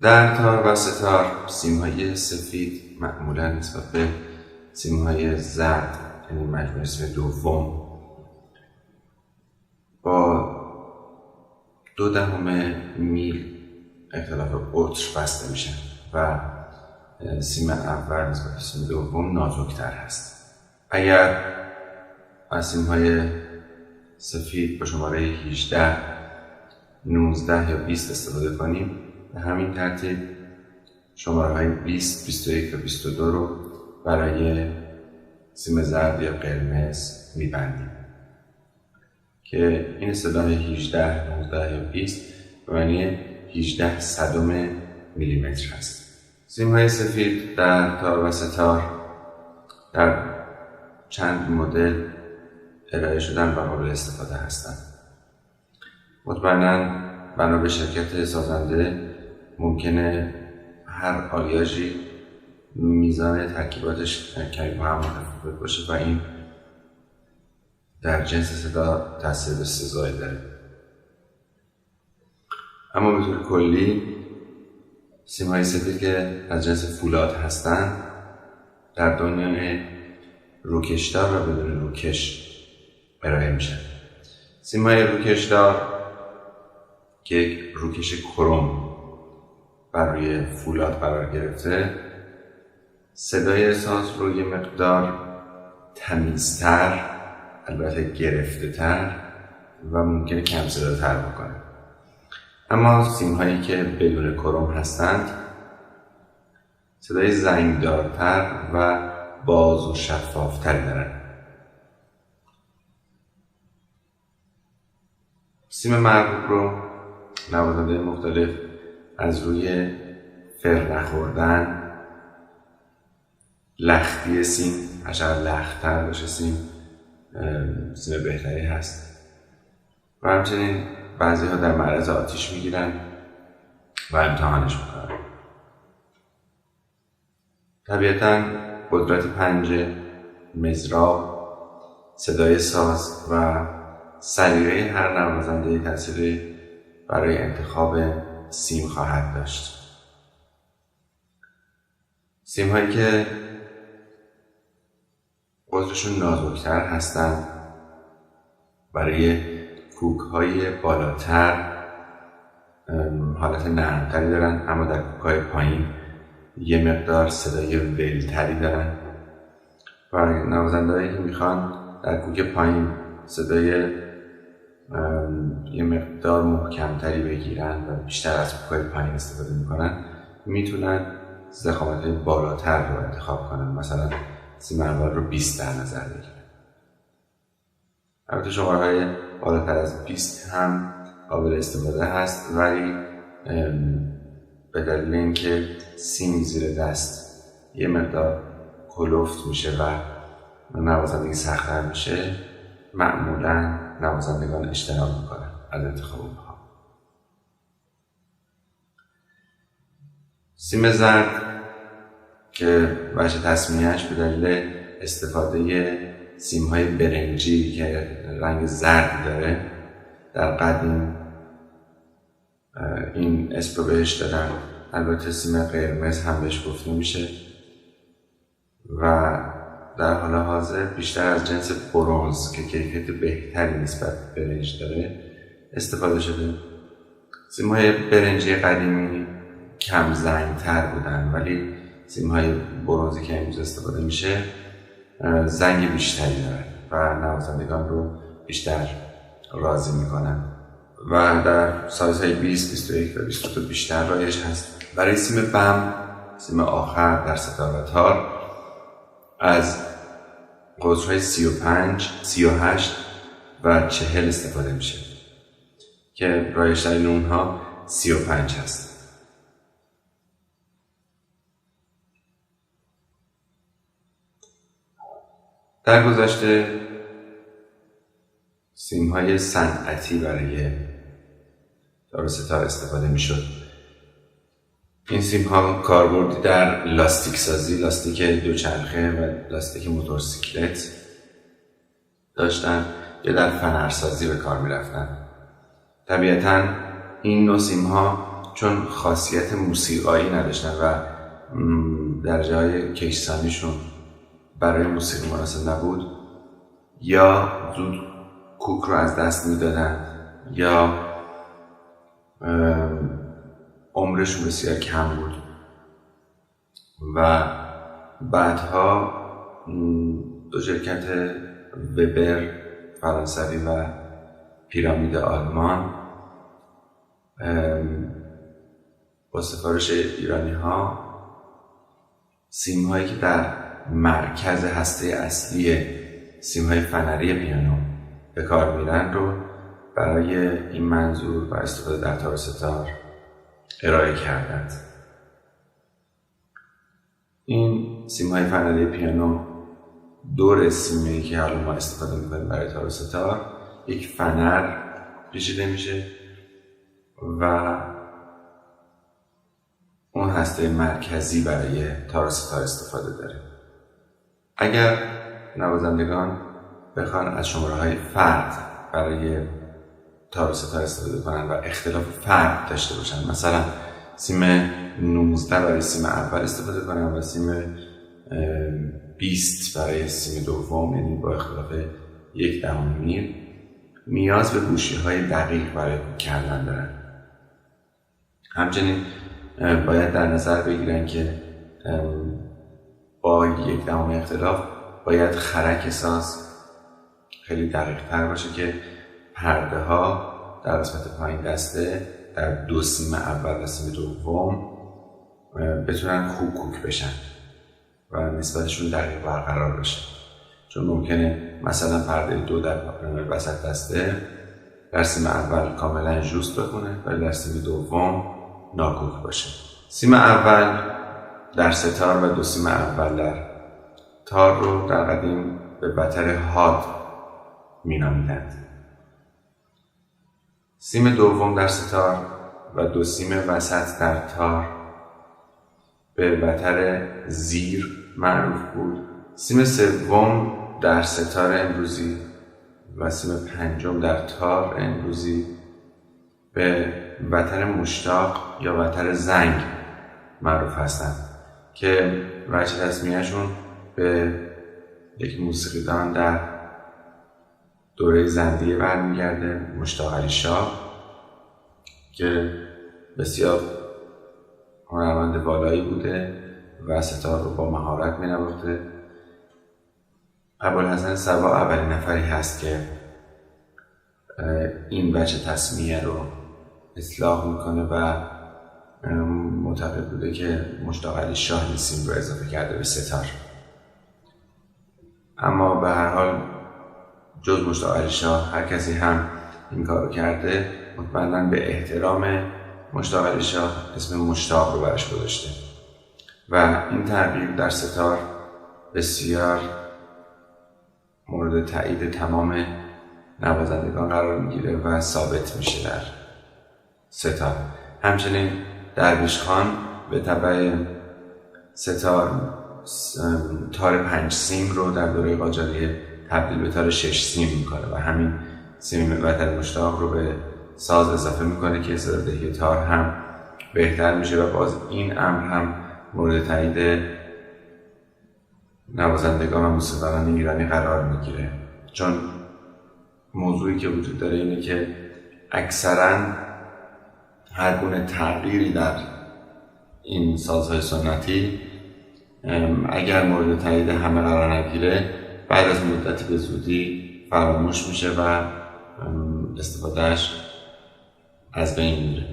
در تار و ستار سیم‌های سفید معمولا نسبت به سیم‌های زرد، یعنی مجموعه سیم دوم، با 0.2 میل اختلاف قطر بسته میشن و سیم اول نسبت به سیم دوم نازکتر هست. اگر از سیم‌های سفید با شماره 18، 19 یا 20 استفاده کنیم، به همین ترتیب شماره‌های 20، 21 و 22 رو برای سیم زرد یا قرمز میبندیم که این اصطلاح 18، 19 یا 20 به معنی 18 صدم میلیمتر هست. سیم‌های سفید در تار و ستار در چند مدل ارائه شدن و قابل استفاده هستند. مطمئناً بنا به شرکت سازنده ممکنه هر آلیاژی میزان ترکیباتش کمی با هم متفاوت باشه و این در جنس صدا تاثیر بسزایی داره. اما به طور کلی سیم‌های سفید که از جنس فولاد هستند در دنیای روکشدار و بدون روکش ارائه میشن. سیم‌های روکشدار که یک روکش کروم بر روی فولاد قرار گرفته، صدای ساز رو یه مقدار تمیزتر، البته گرفته تر و ممکنه کم صداتر بکنه. اما سیم‌هایی که بدون کروم هستند صدای زنگدارتر و باز و شفافتری دارن. سیم مرغوب رو نوازنده مختلف از روی فر نخوردن، لختی سیم، هرچقدر لخت‌تر باشه سیم بهتری هست و همچنین بعضی ها در معرض آتیش میگیرن و امتحانش میکنن. طبیعتاً قدرت پنجه، مضراب، صدای ساز و سلیقه هر نوازنده تأثیری برای انتخاب سیم خواهد داشت. سیم هایی که قطرشون نازکتر هستند برای کوک های بالاتر حالت نرمتری دارن، اما در کوک های پایین یه مقدار صدای ولتری دارن و نوازنده هایی که میخوان در کوک پایین صدای یه مقدار محکمتری بگیرن و بیشتر از کوک های پایین استفاده میکنن، میتونن ضخامت بالاتر رو انتخاب کنن، مثلا سیم اول رو 20 در نظر بگیرن. البته شماره‌های بالاتر از 20 هم قابل استفاده هست، ولی به دلیل اینکه سیم زیر دست یه مقدار کلفت میشه و نوازندگی سخت‌تر میشه، معمولاً نوازندگان اجتناب میکنن از انتخاب اونها. سیم زرد که وجه تسمیه‌اش به دلیل استفاده سیم‌های برنجی که رنگ زرد داره، در قدیم این اسم رو بهش دادن. البته سیم قرمز هم بهش گفته میشه و در حال حاضر بیشتر از جنس برنز که کیفیت بهتری نسبت به برنج داره استفاده شده. سیم‌های برنجی قدیمی کم زنگ‌تر بودن، ولی سیم‌های برنزی که امروز استفاده میشه زنگ بیشتری دارن و نوازندگان رو بیشتر راضی میکنن و در سایزهای 20، 21 و 22 بیشتر رایج هست. برای سیم بم، سیم آخر در ستار و تار، از قطرهای 35، 38 و 40 استفاده میشه که رایج‌ترین اونها 35 هست. در گذشته سیم‌های صنعتی برای تار و ستار استفاده میشد. این سیم‌ها کاربردی در لاستیک سازی، لاستیک دوچرخه و لاستیک موتورسیکلت داشتن یا در فنرسازی به کار میرفتن. طبیعتاً این نوع سیم‌ها چون خاصیت موسیقایی نداشتن و درجه های کشسانیشون برای موسیقی مناسب نبود، یا زود کوک رو از دست میدادن یا عمرشون بسیار کم بود. و بعدها دو شرکت وبر فرانسوی و پیرامید آلمان با سفارش ایرانی ها سیم هایی که در مرکز هسته اصلی سیم های فنری پیانو به کار میرن رو برای این منظور و استفاده در تار و ستار ارائه کردند. این سیم های فنری پیانو دور سیمی که حالا ما استفاده میکنیم برای تار و ستار یک فنر کشیده میشه و اون هسته مرکزی برای تار و ستار استفاده داره. اگر نوازندگان بخوان از شماره های فرد برای تار و ستار استفاده کنن و اختلاف فرد داشته باشن، مثلا سیم 19 برای سیم اول استفاده کنن و سیم 20 برای سیم دوم، یعنی با اختلاف 1/10 میر، نیاز به گوشی های دقیق برای کردن دارن. همچنین باید در نظر بگیرن که با 1/10 اختلاف باید خرک ساز خیلی دقیق تر باشه که پرده ها در قسمت پایین دسته در دو سیم اول و سیم دوم بتونن خوب کوک بشن و نسبتشون دقیق برقرار بشه. چون ممکنه مثلا پرده 2 در وسط دسته در سیم اول کاملا ژوست بکنه ولی در سیم دوم ناکوک باشه. سیم اول در ستار و 2 سیم اول در تار رو در قدیم به وتر هاد مینامیدند. سیم دوم در ستار و 2 سیم وسط در تار به وتر زیر معروف بود. سیم سوم در ستار امروزی و سیم پنجم در تار امروزی به وتر مشتاق یا وتر زنگ معروف هستند که وجه تسمیه‌شون به یک موسیقیدان در دوره زندیه برمیگرده، مشتاق علی شاه، که بسیار هنرمند والایی بوده و ستار رو با مهارت می‌نواخته. ابوالحسن صبا اولین نفری هست که این وجه تسمیه رو اطلاق میکنه و معتقد بوده که مشتاق علی شاه سیم رو اضافه کرده به ستار. اما به هر حال جز مشتاق علی شاه هر کسی هم این کار رو کرده مطمئناً به احترام مشتاق علی شاه اسم مشتاق رو برش گذاشته و این تغییر در ستار بسیار مورد تایید تمام نوازندگان قرار میگیره و ثابت میشه در ستار. همچنین درویش خان به تبع ستار تار 5 سیم رو در دوره قاجاریه تبدیل به تار 6 سیم میکنه و همین سیم وتر مشتاق رو به ساز اضافه میکنه که صدادهی تار هم بهتر میشه و باز این امر هم مورد تایید نوازندگان و موسیقیدانان ایرانی قرار میگیره. چون موضوعی که وجود داره اینه که اکثرا هر گونه تغییری در این سازهای سنتی اگر مورد تایید همه قرار نگیره بعد از مدتی به زودی فراموش میشه و استفادهش از بین میره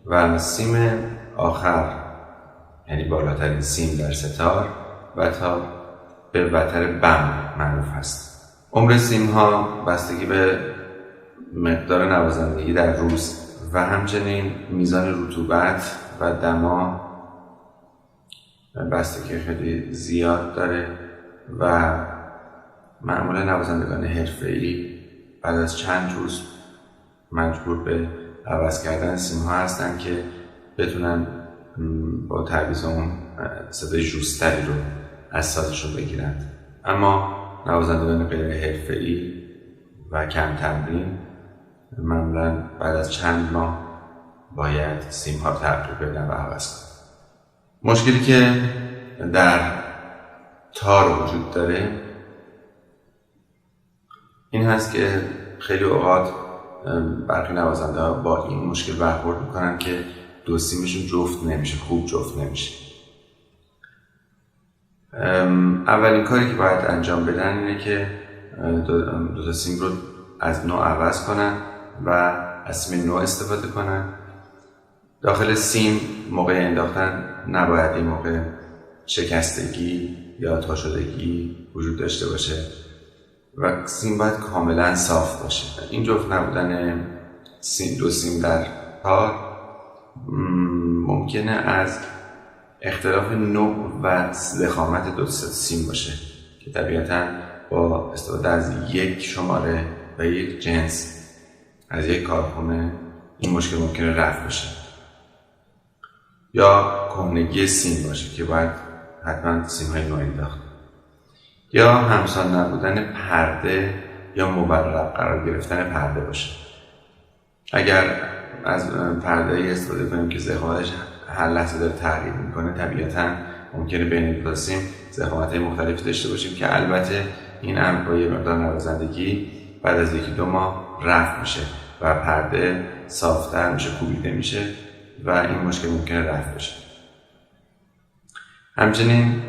و سیم آخر یعنی بالاترین سیم در ستار و تا به وتر بم معروف هست. عمر سیم ها بستگی به مقدار نوازندگی در روز و همچنین میزان رطوبت و دما بستگی خیلی زیاد داره و معمولا نوازندگان حرفه‌ای بعد از چند روز مجبور به عوض کردن سیم ها هستن که بتونن با تعویض اون صدای ژوستری رو از سازشون بگیرند. اما نوازندگان غیر حرفه‌ای و کم تمرین معمولا بعد از چند ماه باید سیم ها تغییر بدن و عوض کنن. مشکلی که در تار وجود داره این هست که خیلی اوقات برخی نوازنده ها با این مشکل برخورد میکنن که دو سیمشون جفت نمیشه، خوب جفت نمیشه. اولین کاری که باید انجام بدن اینه که دو تا سیم رو از نوع عوض کنن و از سیم نوع استفاده کنن. داخل سیم موقع انداختن نباید این موقع شکستگی یا تا شدگی وجود داشته باشه و سیم باید کاملا صاف باشه. این جفت نبودن دو سیم در تار ممکنه از اختلاف نوع و ضخامت دو سیم باشه که طبیعتاً با استفاده از یک شماره و یک جنس از یک کارخونه این مشکل ممکنه رفع بشه. یا کهنگی سیم باشه که باید حتما سیم های نوعی انداخت. یا همسان نبودن پرده یا مبرق قرار گرفتن پرده باشه. اگر از پرده استفاده کنیم که ضخامتش هر لحظه داره تغییر میکنه، طبیعتاً ممکنه بین دو سیم ضخامت‌های مختلفی داشته باشیم که البته این امر با یه مقدار نوازندگی بعد از 1-2 ماه رفع میشه و پرده صافتر میشه، کوبیده میشه و این مشکل ممکنه رفع بشه. همچنین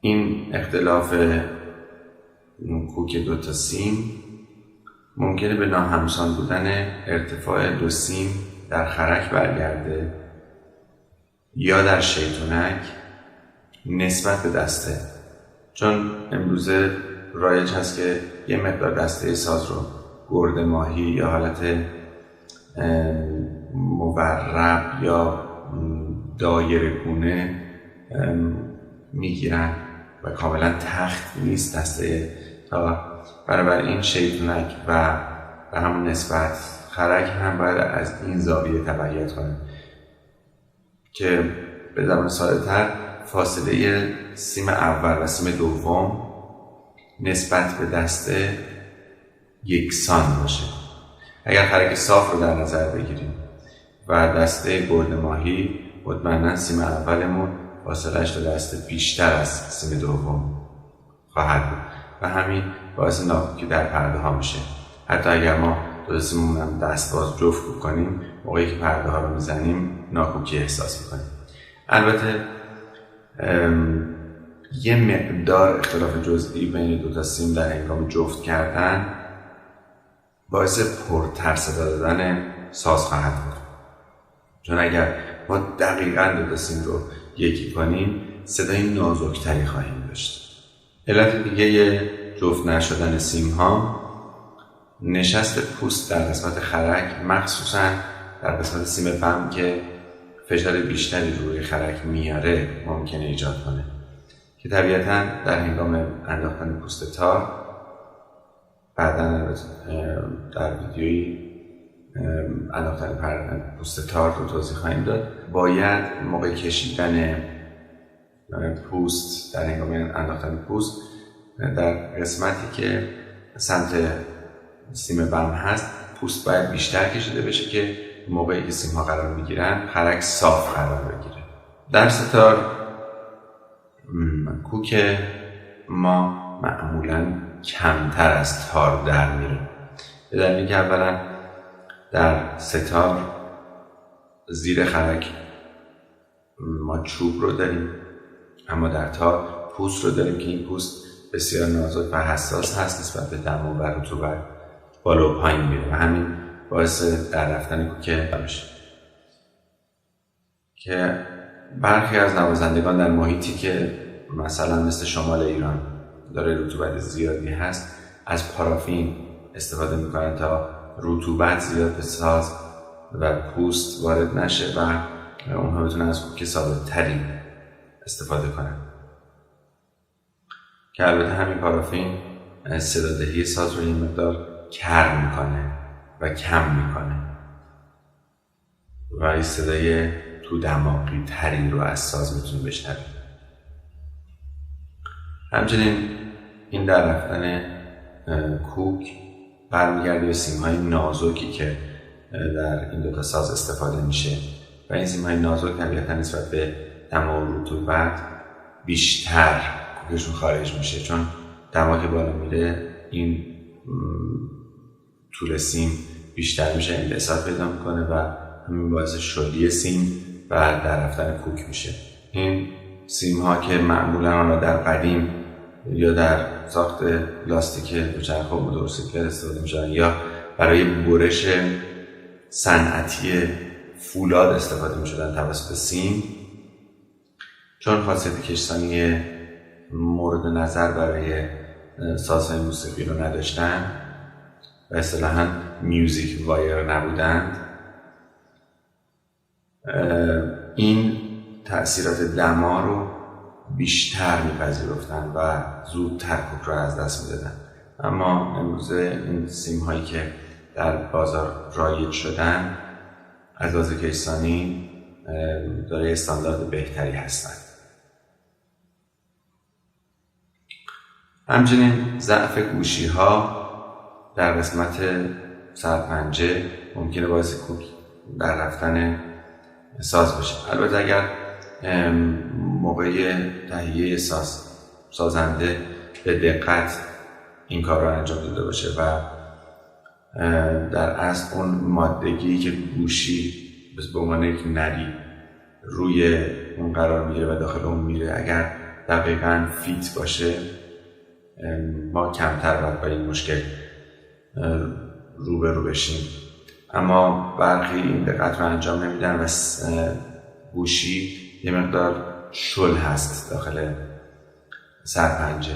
این اختلاف کوک دو تا سیم ممکنه به ناهمسان بودن ارتفاع دو سیم در خرک برگرده یا در شیطنک نسبت به دسته. چون امروزه رایج هست که یه مقدار دسته ساز رو گرد ماهی یا حالت مورب یا دایره گونه میگیرن و کاملا تخت نیست دسته تا بنابراین شیطنک و به همون نسبت خرک هم باید از این زاویه تبعیت کنه که به زبان ساده تر فاصله سیم اول و سیم دوم نسبت به دسته یکسان باشه. اگر خرک صاف رو در نظر بگیریم و دسته گرد ماهی، مطمئنا سیم اولمون فاصله‌اش تا دسته بیشتر از سیم دوم خواهد بود و همین باعث ناکوکی در پرده ها میشه. حتی اگر ما دو سیممون هم دست باز جفت کنیم، موقعی که پرده ها رو میزنیم ناکوکی احساس میکنیم. البته یه مقدار اختلاف جزئی بین دو تا سیم در هنگام جفت کردن باعث پرتر صدا دادن ساز خواهد بود. چون اگر ما دقیقاً دو تا سیم رو یکی کنیم صدای نازکتری خواهیم داشت. علت دیگه جفت نشدن سیم ها نشست پوست در قسمت خرک، مخصوصاً در قسمت سیم بم که فشار بیشتری روی خرک میاره ممکنه ایجاد کنه که طبیعتاً در هنگام انداختن پوست تار بعداً در ویدیویی انداختن پوست تار رو توضیح خواهیم داد. باید موقع کشیدن پوست در هنگام انداختن پوست در قسمتی که سمت سیم بم هست پوست باید بیشتر کشیده بشه که موقعی که سیم ها قرار میگیرن خرک صاف قرار بگیره. در ستار کوک ما معمولاً کمتر از تار در میره. به دلیلی که اولا در ستار زیر خرک ما چوب رو داریم، اما در تار پوست رو داریم که این پوست بسیار نازک و حساس هست نسبت به دم و رطوبت، بالا و پایین میره و همین باعث در رفتن کوک میشه که برخی از نوازندگان در محیطی که مثلا مثل شمال ایران داره رطوبت زیادی هست از پارافین استفاده میکنن تا رطوبت زیاد به ساز و پوست وارد نشه و اونها بتونن از کوک ثابت تری استفاده کنن که البته همین پارافین صدادهی ساز رو این مقدار کر میکنه و کم میکنه و این صدای تو دماغی تری رو از ساز میتونه بشنویم. همچنین این در رفتن کوک برمیگرده به سیم‌های نازکی که در این دوتا ساز استفاده میشه و این سیم‌های نازک طبیعتاً نسبت به دما و رطوبت بیشتر کوکشون خارج میشه، چون دما که بالا میره این طول سیم بیشتر میشه، انبساط پیدا میکنه و همین باعث شلی سیم و در رفتن کوک میشه. این سیم ها که معمولا در قدیم یا در ساخت لاستیک دوچرخه و موتورسیکلت استفاده میشن یا برای برش صنعتی فولاد استفاده میشدن توسط سیم، چون خاصیت کشسانی مورد نظر برای سازهای موسیقی رو نداشتن و اصطلاحاً میوزیک وایر نبودند، این تأثیرات دما رو بیشتر میپذیرفتن و زودتر کوک رو از دست میدادن. اما امروزه این سیم هایی که در بازار رایج شدن از لحاظ کشسانی دارای استاندارد بهتری هستند. همچنین ضعف گوشی ها در قسمت سرپنجه ممکنه باعث کوک در رفتن ساز بشه. البته اگر موقع تهیه سازنده به دقت این کار رو انجام داده باشه و در اصل اون مادگی که گوشی به عنوان یک نری روی اون قرار میگیره و داخل اون میره اگر دقیقاً فیت باشه، ما کمتر باید با این مشکل روبرو بشیم. اما برخی این دقت رو انجام نمیدن و گوشی یه مقدار شل هست داخل سرپنجه.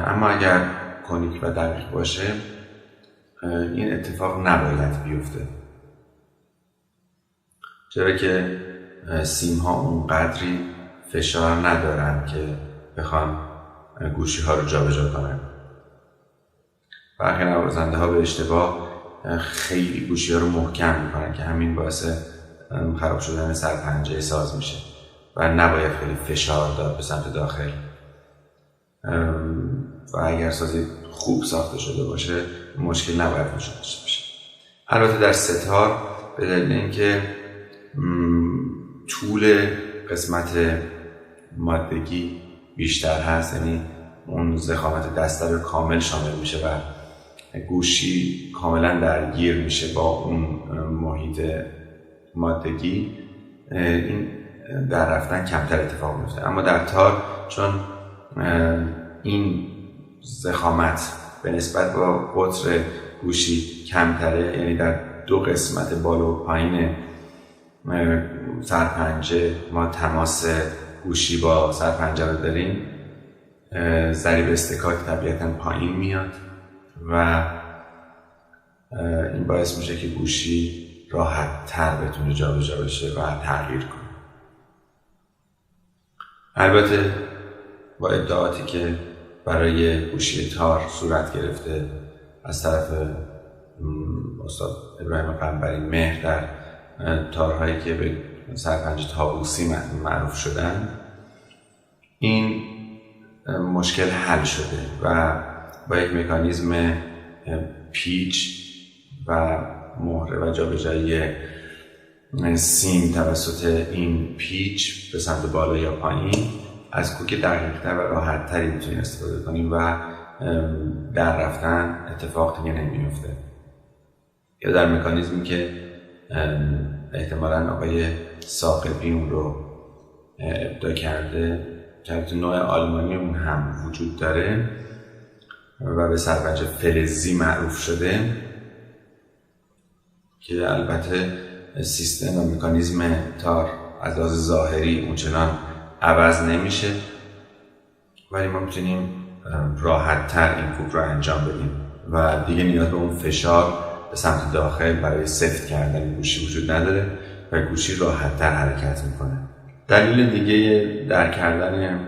اما اگر کنیک و دقیق باشه این اتفاق نباید بیفته، چرا که سیم ها اونقدری فشار ندارن که بخوان گوشی ها رو جابجا کنن. برخی نوازنده ها به اشتباه خیلی گوشی ها رو محکم میکنن که همین باعث خراب شدن سرپنجه ساز میشه و نباید خیلی فشار داد به سمت داخل و اگر سازی خوب ساخته شده باشه مشکل نباید وجود داشته باشه. البته در ستار به دلیل اینکه طول قسمت مادگی بیشتر هست، یعنی اون ضخامت دسته کامل شامل میشه و گوشی کاملا درگیر میشه با اون محیط مادگی، این در رفتن کمتر اتفاق میفته. اما در تار چون این ضخامت به نسبت با قطر گوشی کمتره، یعنی در دو قسمت بالا و پایین سرپنجه ما تماس گوشی با سرپنجه رو داریم، ضریب استکاک طبیعتاً پایین میاد و این باعث میشه که گوشی راحت تر بتونه جابجا بشه و تغییر کنه. البته با ادعاتی که برای گوشی تار صورت گرفته از طرف استاد ابراهیم قنبری مهر در تارهایی که به سرپنجه طاووسی معروف شدن، این مشکل حل شده و با یک مکانیزم پیچ و مهره و جابجایی سیم توسط این پیچ به سمت بالا یا پایین از کوک دقیق‌تر و راحت‌تری میتونیم استفاده کنیم و در رفتن اتفاق دیگه نمیفته. یا در مکانیزمی که احتمالاً آقای ثاقبی اون رو ابداع کرده که نوع آلمانی اون هم وجود داره و به سرپنجه فلزی معروف شده که البته سیستم و مکانیزم تار از لحاظ ظاهری اونچنان عوض نمیشه، ولی ما میتونیم راحت تر این کوک رو انجام بدیم و دیگه نیاز به اون فشار به سمت داخل برای سفت کردن گوشی وجود نداره و گوشی راحت تر حرکت میکنه. دلیل دیگه در کردن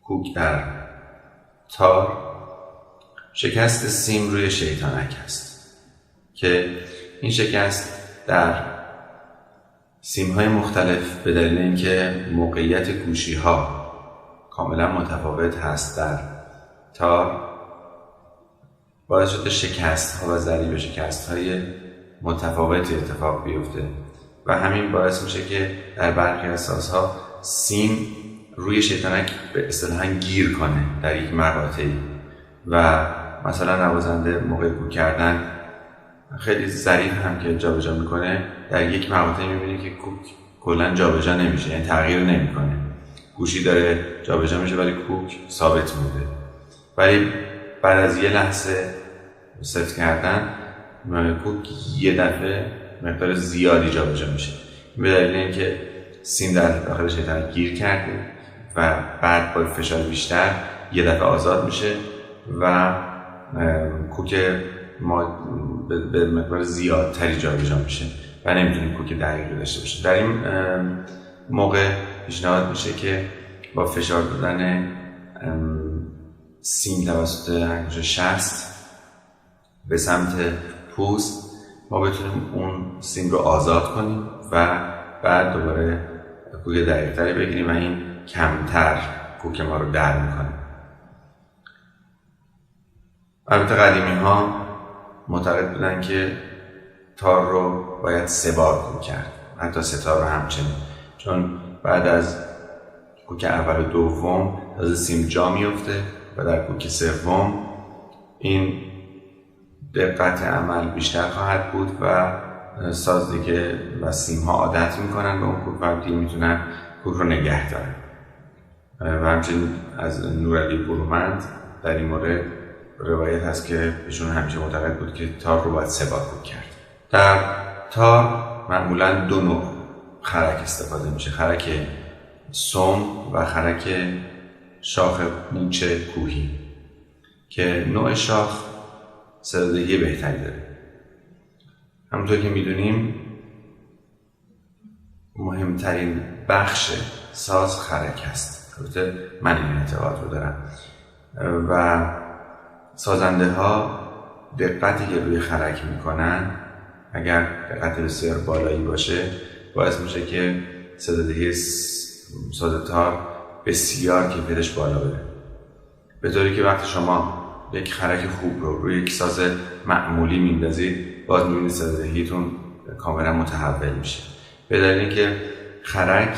کوک در تار شکست سیم روی شیطانک است که این شکست در سیم‌های مختلف به دلیل اینکه موقعیت گوشی‌ها کاملا متفاوت هست در تار باعث شده شکست ها و ضریب شکست های متفاوتی اتفاق بیفته و همین باعث میشه که در برخی از سازها سیم روی شیطنک به اصطلاح گیر کنه در یک مقاطعی و مثلا نوازنده موقع کوک کردن خیلی ظریف هم که جابجا میکنه در یک مقاطعی میبینی که کوک کلا جابجا نمیشه، یعنی تغییر نمیکنه، گوشی داره جابجا میشه ولی کوک ثابت مونده. ولی بعد از یه لحظه ست کردن کوک یه دفعه مقدار زیادی جابجا میشه، به دلیل اینکه سیم در داخل شیطنک گیر کرده و بعد با فشار بیشتر یه دفعه آزاد میشه و کوک ما به مقدار زیادتری جابجا میشه و نمیتونیم کوک دقیقی داشته باشیم. در این موقع پیشنهاد میشه که با فشار دادن سیم توسط انگشت شست به سمت پوست ما بتونیم اون سیم رو آزاد کنیم و بعد دوباره کوک دقیق‌تری بگیریم و این کمتر کوک ما رو در میکنه. البته قدیمی ها معتقد بودن که تار رو باید 3 بار کوک کرد، حتی 3 تار رو همچنین، چون بعد از کوک اول و دوم تازه سیم جا میفته و در کوک سوم این دقت عمل بیشتر خواهد بود و ساز دیگه و سیم ها عادت میکنن به اون کوک و دیگه میتونن کوک رو نگه دارن. و همچنین از نورعلی برومند در این مورد روایت هست که ایشون همیشه معتقد بود که تار رو باید 3 بار کوک کرد. در تار معمولا 2 نوع خرک استفاده میشه، خرک سم و خرک شاخ موچ کوهی که نوع شاخ صدادهی بهتری داره. همونطور که میدونیم مهمترین بخش ساز خرک هست، البته من این اعتقاد رو دارم و سازنده ها دقتی که روی خرک میکنن اگر دقت بسیار بالایی باشه باعث میشه که صدادهی ساز تار بسیار کیفیتش بالا بره، به طوری که وقتی شما یک خرک خوب رو روی یک ساز معمولی میندازید باز میبینید صدادهیتون کاملا متحول میشه، به دلیل اینکه خرک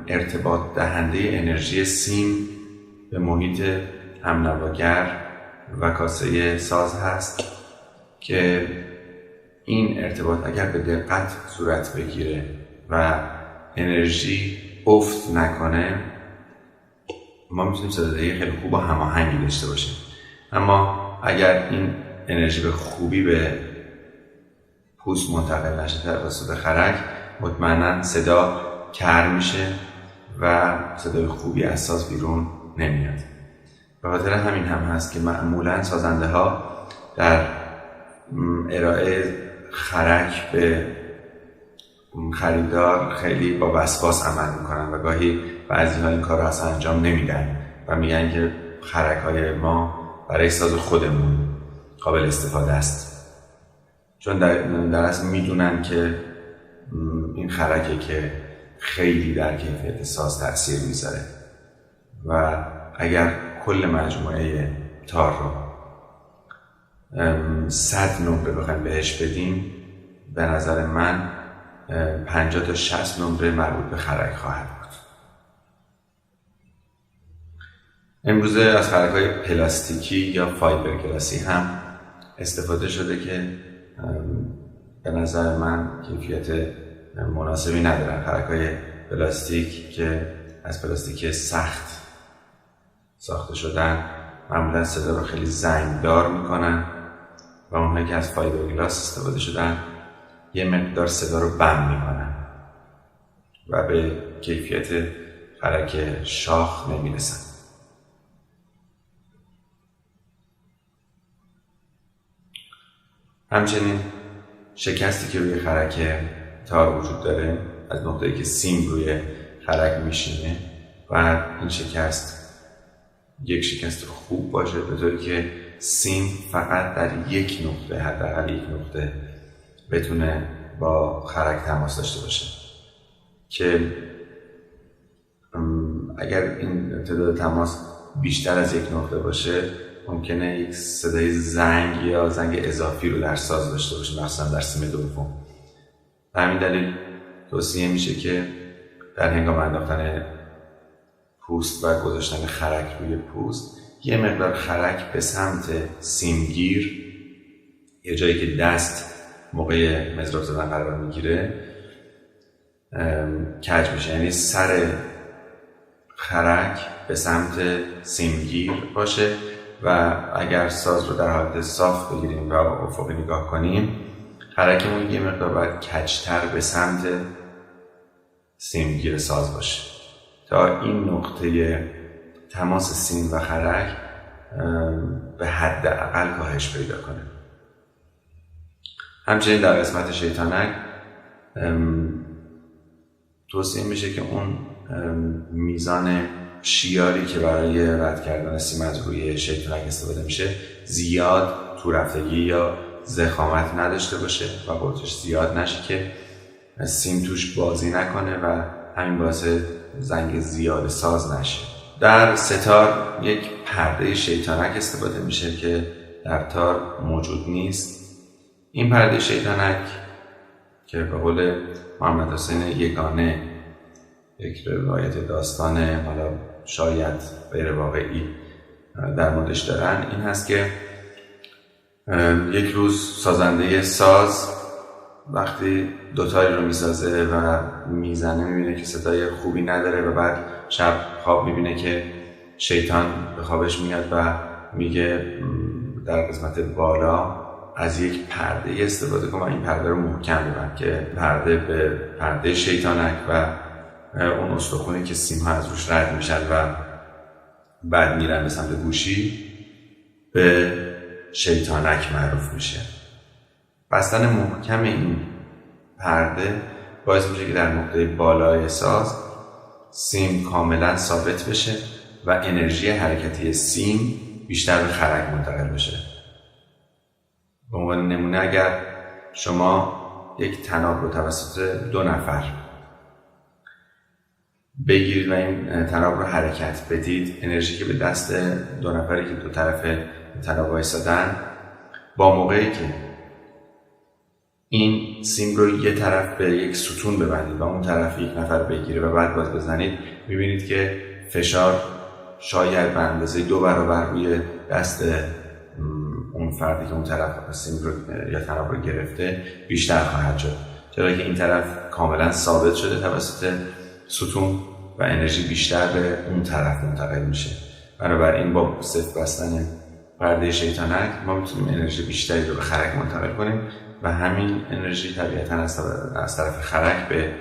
ارتباط دهنده انرژی سیم به محیط همنواگر و کاسه ساز هست که این ارتباط اگر به دقت صورت بگیره و انرژی افت نکنه ما میتونیم صدادهی خیلی خوب و هماهنگی داشته باشیم. اما اگر این انرژی به خوبی به پوست منتقل نشه توسط خرک مطمئنا صدا کر میشه و صدای خوبی از ساز بیرون نمیاد. به خاطر همین هم هست که معمولا سازنده ها در ارائه خرک به خریدار خیلی با وسواس عمل میکنن و گاهی بعضی ها این کار رو اصلا انجام نمیدن و میگن که خرک های ما برای ساز خودمون قابل استفاده است، چون در اصل میدونن که این خرکه که خیلی در کیفیت ساز تأثیر میذاره و اگر کل مجموعه تار رو 100 نمره بخوایم بهش بدیم به نظر من 50 تا 60 نمره مربوط به خرک خواهد بود. امروزه از خرک‌های پلاستیکی یا فایبرگلاسی هم استفاده شده که به نظر من کیفیت مناسبی ندارن. خرک‌های پلاستیک که از پلاستیک سخت ساخته شدن معمولا صدا رو خیلی زنگدار میکنن و اونهایی که از فایبرگلاس استفاده شدن یه مقدار صدا رو بم میکنن و به کیفیت خرک شاخ نمیرسن. همچنین شکستی که روی خرک تار وجود داره از نقطه‌ای که سیم روی خرک میشینه و این شکست یک شکست خوب باشه به طوری که سیم فقط در یک نقطه، حداقل یک نقطه بتونه با خرک تماس داشته باشه که اگر این تعداد تماس بیشتر از یک نقطه باشه ممکنه یک صدای زنگ یا زنگ اضافی رو در ساز داشته باشه، مثلا در سیم دوم. به همین دلیل توصیه میشه که در هنگام انداختن پوست و گذاشتن خرک روی پوست یه مقدار خرک به سمت سیمگیر، یه جایی که دست موقع مضراب زدن قرار میگیره، کج بشه. یعنی سر خرک به سمت سیمگیر باشه و اگر ساز رو در حالت صاف بگیریم و افقی نگاه کنیم، خرکمون یه مقدار باید کجتر به سمت سیمگیر ساز باشه تا این نقطه تماس سیم و خرک به حداقل کاهش پیدا کنه. همچنین در قسمت شیطنک توصیه میشه که اون میزان شیاری که برای رد کردن سیم از روی شیطنک استفاده میشه زیاد تو رفتگی یا ضخامت نداشته باشه و قطرش زیاد نشه که سیم توش بازی نکنه و همین باعث زنگ زیاد ساز نشه. در ستار یک پرده شیطنک استفاده میشه که در تار موجود نیست. این پرده شیطنک که به قول محمد حسین یگانه یک روایت داستان حالا شاید غیر واقعی در موردش دارن، این هست که یک روز سازنده ساز وقتی دوتاری رو میسازه و میزنه میبینه که صدای خوبی نداره و بعد شب خواب میبینه که شیطان به خوابش میاد و میگه در قسمت بالا از یک پرده استفاده کن و این پرده رو محکم ببند که پرده به پرده شیطانک و اون استخونی که سیم ها از روش رد میشن و بعد میرن به سمت گوشی به شیطانک معروف میشه. بستن محکم این پرده باعث میشه که در نقطه بالای ساز سیم کاملا ثابت بشه و انرژی حرکتی سیم بیشتر به خرک منتقل بشه. به عنوان نمونه اگر شما یک طناب رو توسط 2 نفر بگیرید و این طناب رو حرکت بدید، انرژی که به دست 2 نفری که دو طرف طناب وایسادن، با موقعی که این سیم رو یه طرف به یک ستون ببندید و اون طرف یک نفر بگیره و بعد باز بزنید، میبینید که فشار شاید به اندازه 2 برابر روی دست اون فردی که اون طرف سیم رو یا طناب رو گرفته بیشتر خواهد شد، چرا که این طرف کاملا ثابت شده توسط ستون و انرژی بیشتر به اون طرف منتقل میشه. بنابراین با صفر بستن پرده شیطانک ما میتونیم انرژی بیشتری رو به خرک منتقل کنیم و همین انرژی طبیعتا از طرف خرک به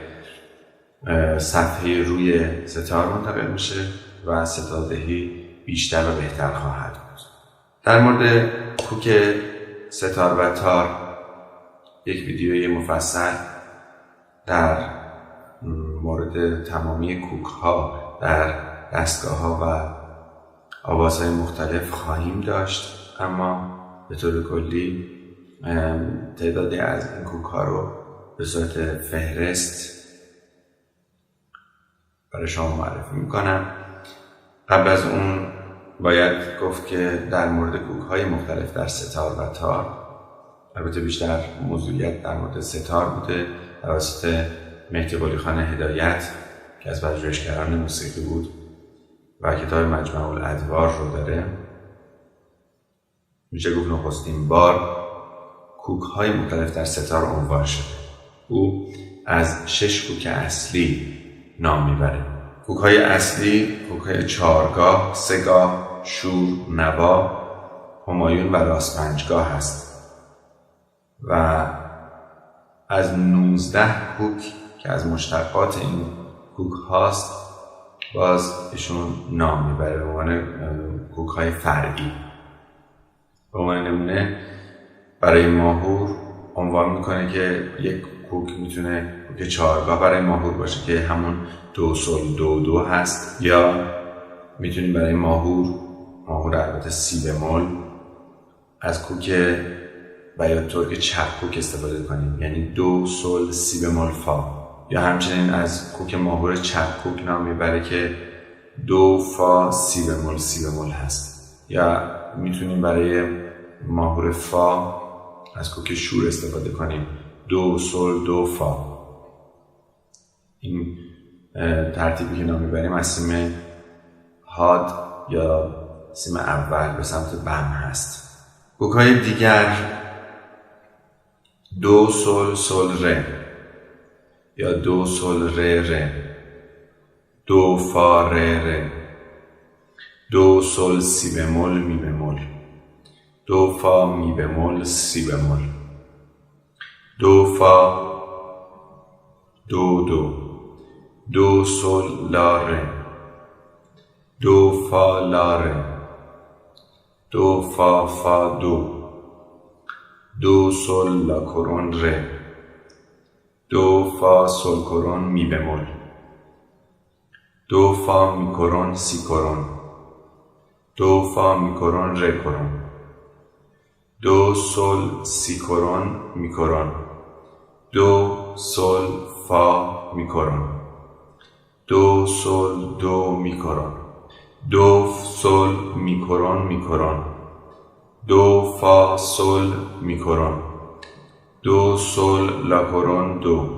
صفحه روی ستار منتقل میشه و ستاردهی بیشتر و بهتر خواهد بود. در مورد کوک ستار و تار یک ویدیوی مفصل در مورد تمامی کوک ها در دستگاه ها و آوازهای مختلف خواهیم داشت، اما به طور کلی تعدادی از این کوک ها رو به صورت فهرست برای شما معرفی میکنم. قبل از اون باید گفت که در مورد کوک های مختلف در ستار و تار، البته بیشتر موضوعیت در مورد ستار بوده توسط مهدی قلیخان هدایت که از پژوهشگران موسیقی بود و کتاب مجمع الادوار رو داره، میشه گفت نخستین بار کوک های مختلف در ستار عنوان شده. او از 6 کوک اصلی نام میبره. کوک های اصلی کوک های 4گاه، 3گاه، شور، نوا، همایون و راست پنجگاه هست و از 19 کوک که از مشتقات این کوک هاست باز ایشون نام میبره به عنوان کوک های فرعی. به عنوان نمونه برای ماهور عنوان میکنه که یک کوک میتونه کوک 4گاه برای ماهور باشه که همون دو سل دو دو هست، یا میتونیم برای ماهور البته سی بمول از کوک بیاتورک چپ کوک استفاده کنیم، یعنی دو سل سی بمول فا، یا همچنین از کوک ماهور چپ کوک نام میبره که دو فا سی بمول هست، یا میتونیم برای ماهور فا از کوک شور استفاده کنیم. دو سل دو فا. این ترتیبی که نام میبریم از سیم حاد یا سیم اول به سمت بم هست. کوک‌های دیگر دو سل سل ره یا دو سل ره ره، دو فا ره ره، دو سل سی بمول می بمول، دو فا می بمول سی بمول، دو فا دو دو، دو سل لا ره، دو فا لا ره، دو فا فا دو، دو سل لا کرون ره، دو فا سل کرون می بمول، دو فا می کرون سی کرون، دو فا می کرون ره کرون، دو سل سی کرون می کرون، دو سل فا می کرون، دو سل دو می کرون، دو سل می کرون می کرون، دو فا سل می کرون، دو سل لا کرون دو،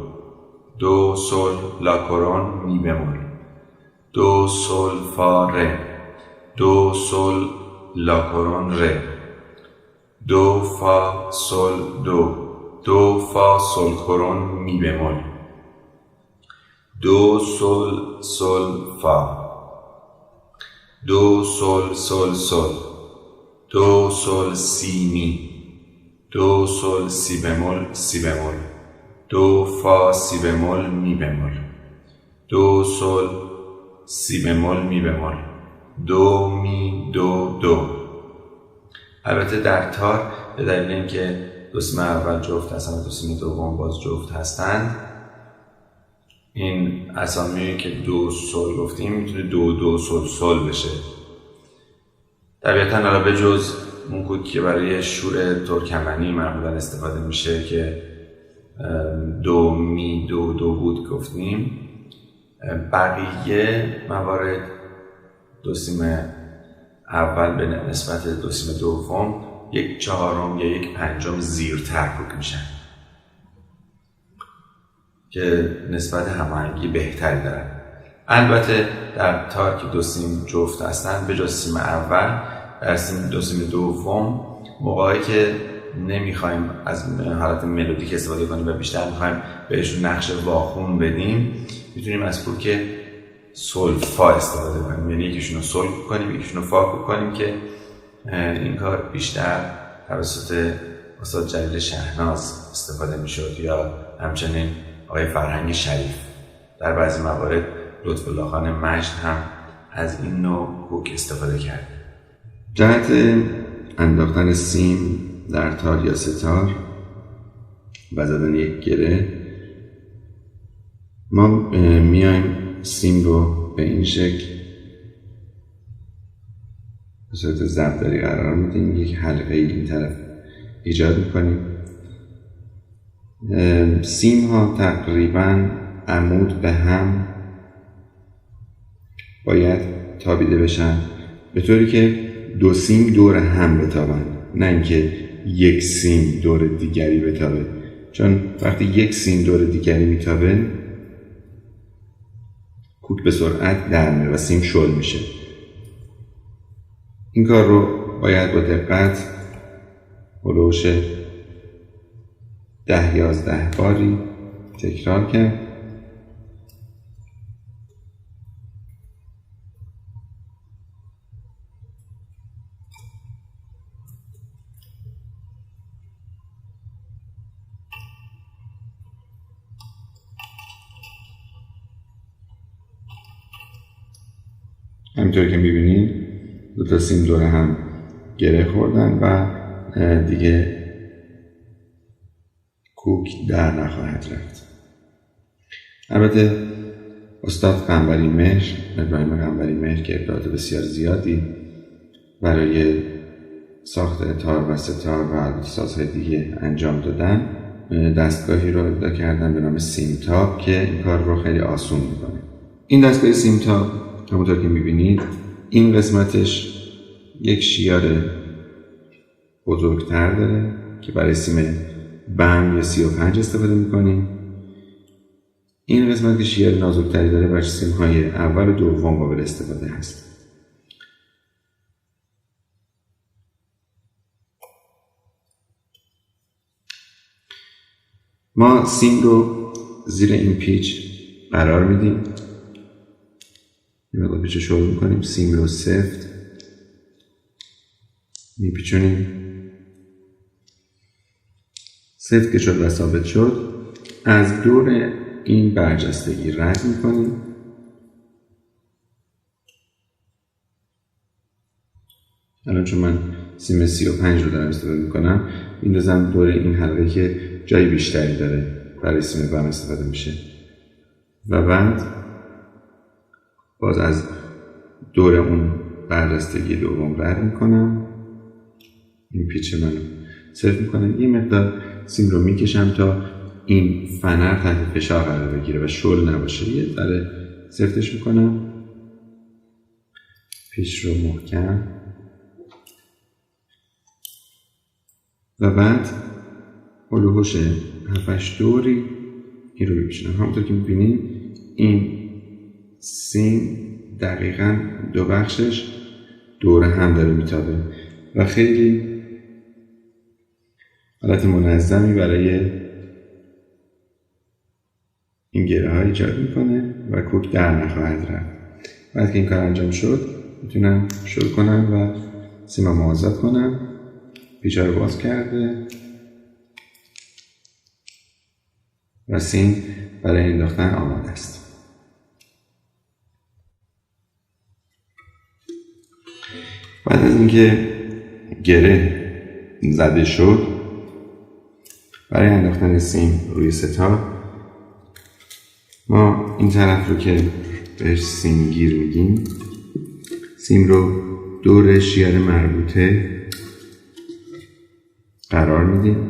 دو سل لا کرون می بمول، دو سل فا ره، دو سل لا کرون ره، دو فا سل دو، دو فا سل کرون می بمول، دو سل سل فا، دو سل سل سل، دو سل سی می، دو سل سی بمول سی بمول، دو فا سی بمول می بمول، دو سل سی بمول می بمول، دو می دو دو. البته در تار به دلیل اینکه دو سیم اول جفت هستند و دو سیم دوم باز جفت هستند، این اسامی که دو سل گفتیم میتونه دو دو سل سل بشه. طبیعتاً حالا به جز اون کوکی که برای شور ترکمنی معمولا استفاده میشه که دو می دو دو بود گفتیم، بقیه موارد دو سیم اول به نسبت دو سیم دوم یک چهارم یا یک پنجم زیرتر کوک میشن که نسبت هماهنگی بهتری دارن. البته در تار که دو سیم جفت هستن به جز سیم اول در دو سیم دوم موقعی که نمیخوایم از حالت ملودیک استفاده کنیم و بیشتر میخوایم بهشون نقش واخون بدیم، میتونیم از کوک سل فا استفاده کنیم، یعنی یکیشون رو سل کنیم یکیشون رو فا کنیم که این کار بیشتر توسط استاد جلیل شهناز استفاده میشد یا همچنین آقای فرهنگ شریف. در بعضی موارد لطف الله خان مجد هم از این نوع کوک استفاده کرد. جهت انداختن سیم در تار یا ستار و زدن یک گره، ما میایم سیم رو به این شکل به صورت ضربداری قرار میدیم، یک حلقه این طرف ایجاد میکنیم. سیم ها تقریبا عمود به هم باید تابیده بشن به طوری که دو سیم دور هم بتابن، نه اینکه یک سیم دور دیگری بتابه، چون وقتی یک سیم دور دیگری میتابه کوک به سرعت در میره و سیم شل میشه. این کار رو باید با دقت هلوش 10-11 باری تکرار کرد. همینطور که میبینید دو تا سیم دور هم گره خوردن و دیگه کوک در نخواهد رفت. البته استاد قنبری مهر، ابراهیم قنبری مهر که ابداعات بسیار زیادی برای ساخت تار و ستار و سازهای دیگه انجام دادن، دستگاهی رو ابداع کردن به نام سیمتاب که این کار رو خیلی آسون میکنه. این دستگاه سیمتاب همونطور که میبینید این قسمتش یک شیار بزرگتر داره که برای سیم بم یا 35 استفاده میکنیم. این قسمت که شیر نازکتری داره برای سیم های اول و دوم قابل استفاده هست. ما سیم رو زیر این پیچ قرار میدیم. این مقدار پیچ رو شروع میکنیم. سیم رو سفت میپیچونیم. سفت که شد و ثابت شد، از دور این برجستگی رد میکنیم. الان چون من سیم 35 رو دارم استفاده میکنم، میندازم دور این حلقه که جای بیشتری داره برای سیم بم استفاده میشه و بعد باز از دور اون برجستگی دوم رد میکنم. این پیچ منو صرف میکنم. یه مقدار سیم رو میکشم تا این فنر تحت فشار قرار بگیره و شل نباشه. یه ذره سفتش میکنم. پیچ رو محکم و بعد هلوهوش 7-8 دوری این رو بپیچونم. همونطور که میبینیم این سیم دقیقاً دو بخشش دور هم داره میتابه و خیلی حالت منظمی برای این گره ها ایجاد میکنه و کوک در نخواهد رفت. بعد که این کار انجام شد میتونم شروع کنم و سیمم آزاد کنم. پیچ رو باز کرده و سیم برای انداختن آماده است. بعد از اینکه گره زده شد، برای انداختن سیم روی ستار ما این طرف رو که بهش سیم گیر میگیم، سیم رو دور شیر مربوطه قرار میدیم.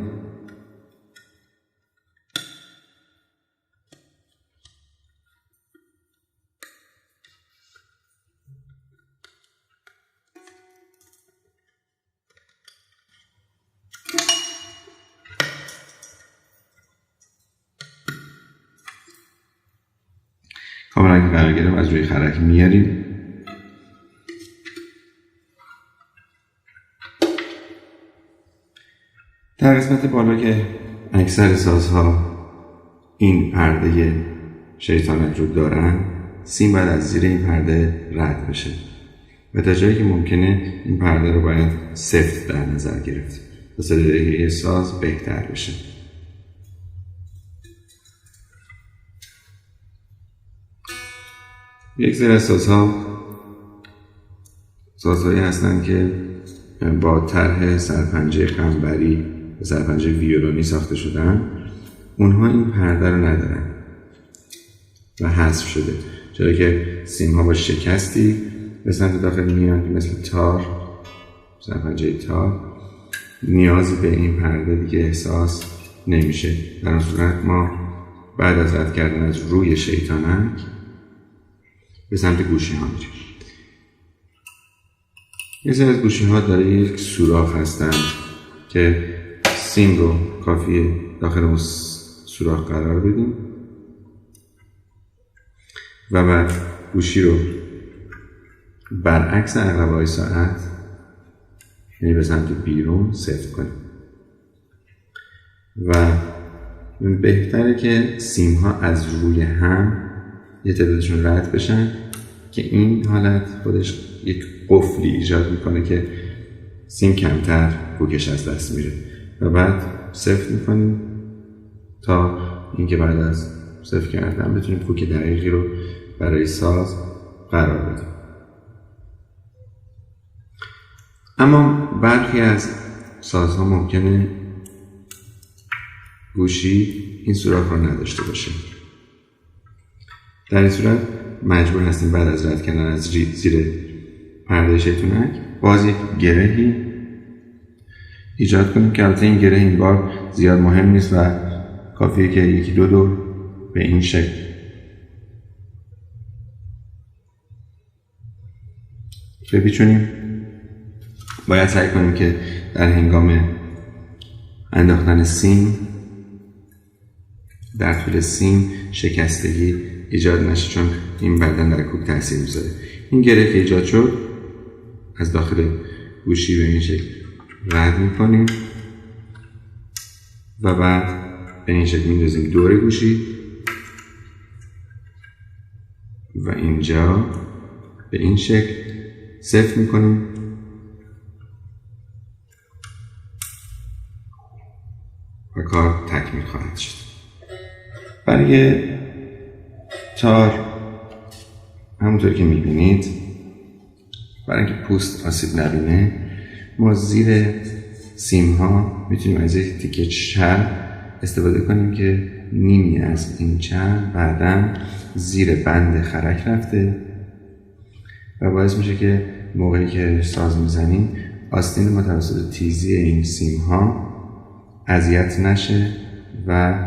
کاملا که قرار گرفت از روی خرک میاریم. در قسمت بالا که اکثر سازها این پرده شیطانت رو دارن، سیم باید از زیر این پرده رد بشه و تا جایی که ممکنه این پرده رو باید سفت در نظر گرفت تا صدای ساز بهتر بشه. یک سری از سازهایی هستن که با طرح سرپنجه قنبری و سرپنجه ویولونی ساخته شدن. اونها این پرده رو ندارن و حذف شده، چرا که سیم ها با شکستی به سمت داخل میان که مثل تار، سرپنجه تار، نیازی به این پرده دیگه احساس نمیشه. در اون صورت ما بعد از رد کردن از روی شیطانک به سمت گوشی ها میریم. یه سری از گوشی ها داره یک سوراخ هستند که سیم رو کافیه داخل اون سوراخ قرار بدیم و بعد گوشی رو برعکس عقربه‌های ساعت، یعنی به سمت بیرون سفت کنیم و بهتره که سیم ها از روی هم یه تعدادشون رد بشن که این حالت خودش یک قفلی ایجاد میکنه که سیم کمتر کوکش از دست میره و بعد سفت میکنیم تا اینکه بعد از سفت کردن بتونیم کوک دقیقی رو برای ساز قرار بدیم. اما برخی از سازها ممکنه گوشی این سوراخ رو نداشته باشه. در این صورت مجبور هستیم بعد از رد کردن از زیر پرده شیطونک باز یک گرهی ایجاد کنیم که البته این گره این بار زیاد مهم نیست و کافیه که یکی دو دور به این شکل بپیچونیم باید سعی کنیم که در هنگام انداختن سیم در طول سیم شکستگی ایجاد نشه، چون این بعداً در کوک تاثیر میذاره. این گره که ایجاد شد از داخل گوشی به این شکل رد میکنیم و بعد به این شکل میندازیم دور گوشی و اینجا به این شکل سفت میکنیم و کار تکمیل خواهد شد. برای تار همونطور که میبینید، برای اینکه پوست آسیب نبینه، ما زیر سیم ها میتونیم از یک تیکه چرم استفاده کنیم که نیمی از این چرم بعداً زیر بند خرک رفته و باعث میشه که موقعی که ساز میزنیم آستین ما توسط تیزی این سیم ها اذیت نشه و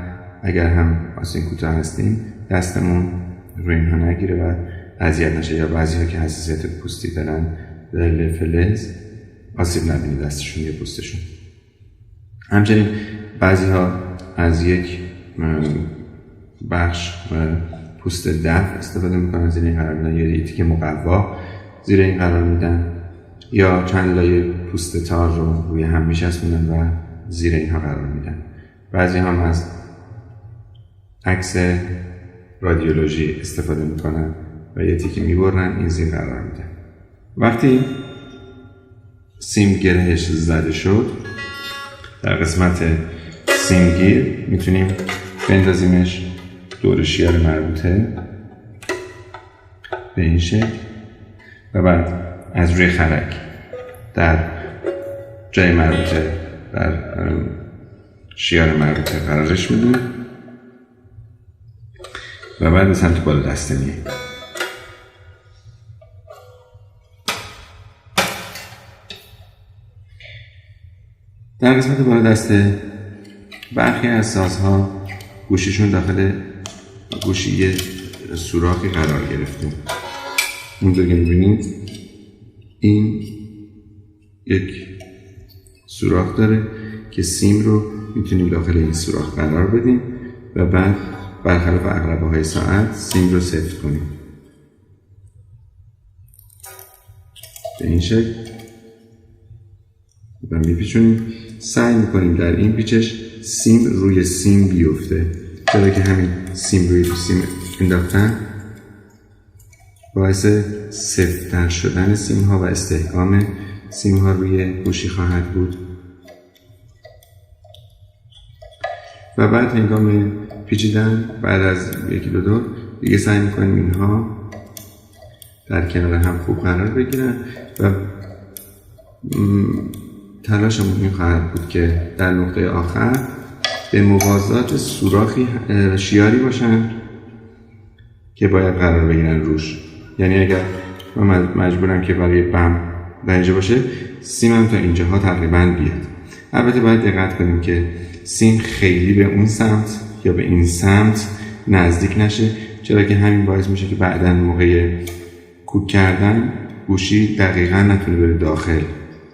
اگر هم آستین کوتاه هستیم دستمون روی اینها نگیره و اذیت نشه، یا بعضی ها که حساسیت پوستی دارن دلیل فلز آسیب نبینه دستشون یا پوستشون. همچنین بعضی ها از یک بخش پوست دف استفاده میکنن، زیر این قرار میدن، یا یک تیکه مقوا زیر این قرار میدن، یا چند لایه پوست تار رو روی هم میچسبونن و زیر اینها قرار میدن. بعضی هم از عکس رادیولوژی استفاده میکنن و یه تیکه میبرن این زیر قرار میدن. وقتی سیم گرهش زده شد، در قسمت سیمگیر میتونیم بندازیمش دور شیار مربوطه به این شکل و بعد از روی خرک در جای مربوطه در شیار مربوطه قرارش میدیم و بعد به سمت بالا دسته میاییم. در قسمت بالا دسته برخی از سازها گوشیشون داخل گوشی یه سوراخی قرار گرفته. اونجا که میبینید این یک سوراخ داره که سیم رو میتونیم داخل این سوراخ قرار بدیم و بعد برخلاف عقربه های ساعت سیم رو سفت کنیم به این شکل و میپیچونیم. سعی میکنیم در این پیچش سیم روی سیم بیفته، چرا که همین سیم روی سیم انداختن باعث سفت‌تر شدن سیم ها و استحکام سیم ها روی گوشی خواهد بود. و بعد هنگام پیچیدن بعد از یکی دو دیگه سعی میکنیم اینها در کنار هم خوب قرار بگیرن و تلاشمون این خواهد بود که در نقطه آخر به موازات سوراخی شیاری باشن که باید قرار بگیرن روش. یعنی اگر من مجبورم که برای بم در اینجا باشه، سیمم تا اینجاها تقریبا بیاد. البته باید دقت کنیم که سیم خیلی به اون سمت یا به این سمت نزدیک نشه، چرا که همین باعث میشه که بعداً موقع کوک کردن گوشی دقیقاً نتونه بره داخل،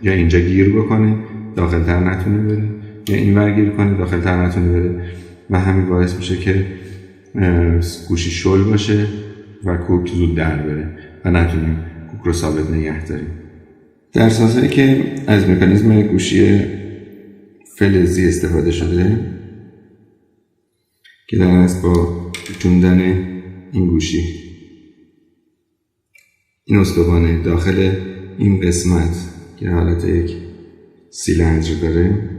یا اینجا گیر بکنه داخل‌تر نتونه بره، یا اینور گیر کنه داخل‌تر نتونه بره و همین باعث میشه که گوشی شل باشه و کوک زود در بره و نتونیم کوک رو ثابت نگه داریم. در سازهایی که از مکانیزم گوشی فلزی استفاده شده که در اصل با پیچوندن این گوشی این استوانه داخل این قسمت که حالت یک سیلندر داره،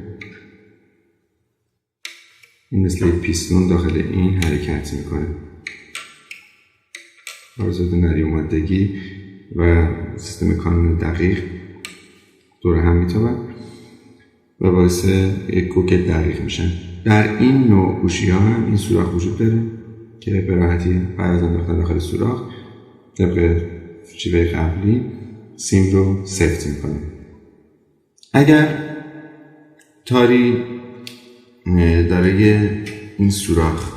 این مثل یک پیستون داخل این حرکت میکنه. آرزوت نریومدگی و سیستم کانون دقیق دور هم میتابن و باعث یک کوک دقیق میشن. در این نوع گوشی ها هم این سوراخ وجود داره که به راحتی بعد از انداختن داخل سوراخ طبق شیوه قبلی سیم رو سفت میکنه. اگر تاری دارای این سوراخ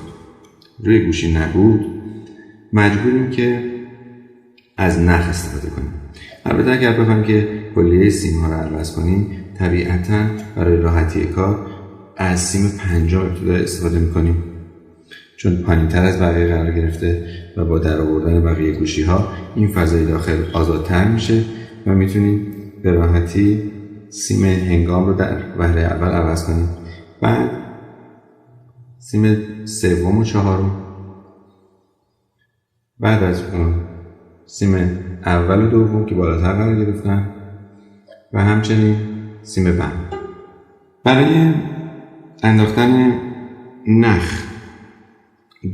روی گوشی نبود، مجبوریم که از نخ استفاده کنیم. البته اگر بخوایم که کلیه سیم ها رو عوض کنیم، طبیعتاً برای راحتی کار از سیم 5 ابتدا استفاده میکنیم، چون پایین‌تر از بقیه قرار گرفته و با در آوردن بقیه گوشی ها این فضای داخل آزادتر میشه و میتونیم به راحتی سیم هنگام رو در وهله اول عوض کنیم. بعد سیم سوم و چهارم، بعد از اون سیم اول و دوم که بالاتر قرار گرفتن و همچنین سیم بند. برای انداختن نخ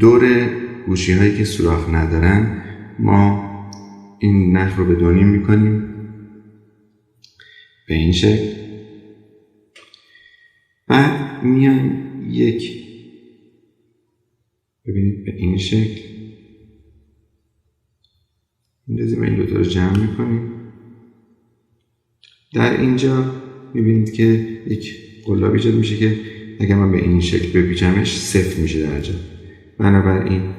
دور گوشی هایی که سوراخ ندارن ما این نخ رو به دونیم میکنیم به این شکل. بعد میایم ببینید به این شکل میندازیم و این دوتا رو جمع میکنیم. در اینجا میبینید که یک قلاب ایجاد میشه که اگر من به این شکل بپیچمش سفت میشه درجا. بنابراین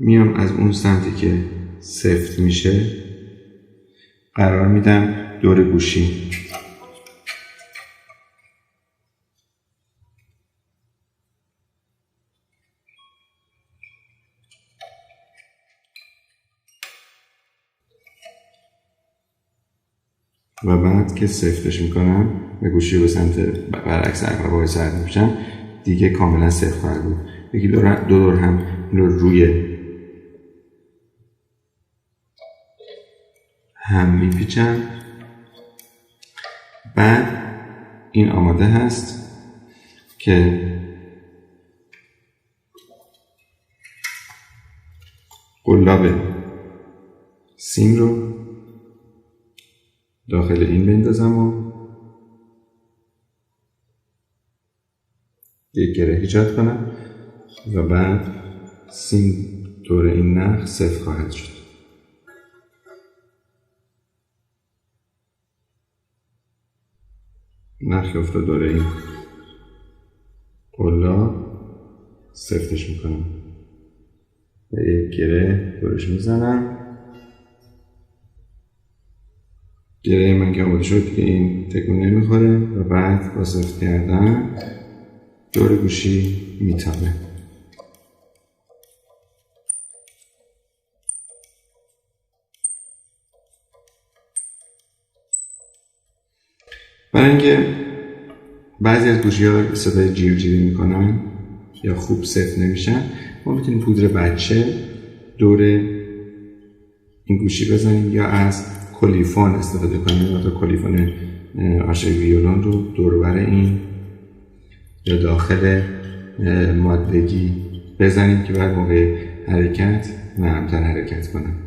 میام از اون سمتی که سفت میشه قرار میدم دور گوشی. و بعد که سفتش میکنم و گوشی رو به سمت برعکس عقربه‌های سرد میپیچم دیگه کاملا سفت خواهد بود. یکی دو دور هم این رو روی هم میپیچم. بعد این آماده هست که قلاب سیم رو داخل این بندازم و یک گره ایجاد کنم و بعد سیم دور این نخ سفت خواهد شد. نخ افتاد دور این قلاب سفتش میکنم و یک گره دورش میزنم. گره من که آماده شد که این تکون نمیخوره و بعد با سفت کردن دور گوشی میتابه. برای اینکه بعضی از گوشی ها صدای جیر جیری میکنن یا خوب سفت نمیشن ما میتونیم پودر بچه دور این گوشی بزنیم یا از کلیفون استفاده کنیم یا کلیفون آشای ویولون رو دور بر این یا داخل مادگی بزنیم که بعد موقع حرکت نرمتر حرکت کنم.